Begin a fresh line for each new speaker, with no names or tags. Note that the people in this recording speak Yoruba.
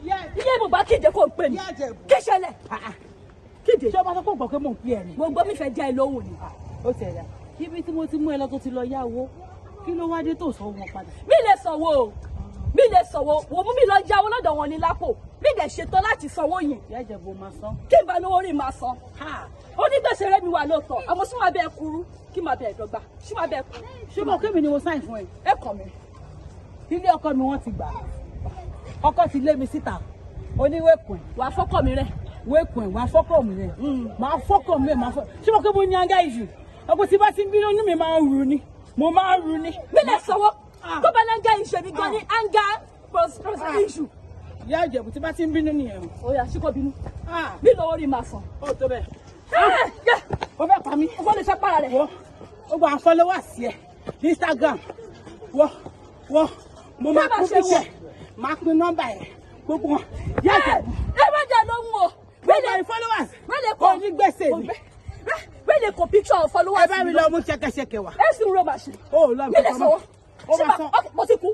Iya Muba kéde kó pè mí. Kí ṣẹlẹ̀? Kéde.
Ṣé o bá sọ pé gbọ́ pé mò ń pè ẹ́ ni?
Mo gbọ́ mi fẹ́ jẹ́ lóhùn ni.
Ó ti ẹ̀dá. Ibi tí mo ti mú ẹ lọ tó ti lọ yáwó. Kí ló wá dé tó sọ wọn padà?
Mi lè sanwó. Mi lè sanwó. Wo mú mi lọ jáwó lọ́dọ̀ wọn ní Lápò. Mi dẹ̀ ṣetán láti sanwó yẹn.
Ìyá Ìjẹ̀bú máa san.
Kí n bá lówó rí máa san. Onígbèsè rẹ̀ mi wà lóòótọ́. Àmọ́ sí máa bẹ́ẹ̀ kúrú. Kí máa bẹ́ẹ̀ dọ́gba. Sí máa bẹ́ẹ̀ kúrú.
Ṣé mo kémi ni mo sáìn fún ẹ?
Ẹ kàn mí.
Ilé ọkọ mi wọ́n ti gbà. Ọkọ ti lé mi síta. Oníwèkùn.
Wà fọ́kọ̀ mi rẹ̀.
Wèkùn wà fọ́kọ̀ mi rẹ̀. Màá fọ́kọ̀ mi máa fọ́. Ṣé mo kémi ní anga ìjù? Ọkọ tí bá ti ń bínú inú mi máa ń ru ni. Mo máa ń ru ni.
Mi lè sanwó. Tó bá náà ń gá ìṣe mi gan ní anga issue.
Ìyá Ìjẹ̀bú tí bá ti ń bínú nìyẹn.
Ó yá sí kò bínú. Mi lówó rí máa san.
Ó tó bẹ́ẹ̀. Ó fẹ́ pa mí.
Ó fọ́ lè ṣe para rẹ̀.
Ó gba followers ẹ̀ ní Instagram. Mo máa kún píṣẹ̀. Máa pín nọ́mbà ẹ̀. Gbogbo wọn. Ìyá Ìjẹ̀bú.
Ẹ má jẹ́ lóhùn o.
Gbogbo followers.
Wẹ́lẹ̀
kò ní gbèsè ni.
Wẹ́lẹ̀ kò picture of followers.
Ẹ bá mi lọ mú ṣẹ̀kẹ̀ṣẹ̀kẹ̀ wá.
Ẹ sì ń ro màṣẹ.
Ó lọ
mi lè sanwó. Mo ti kú.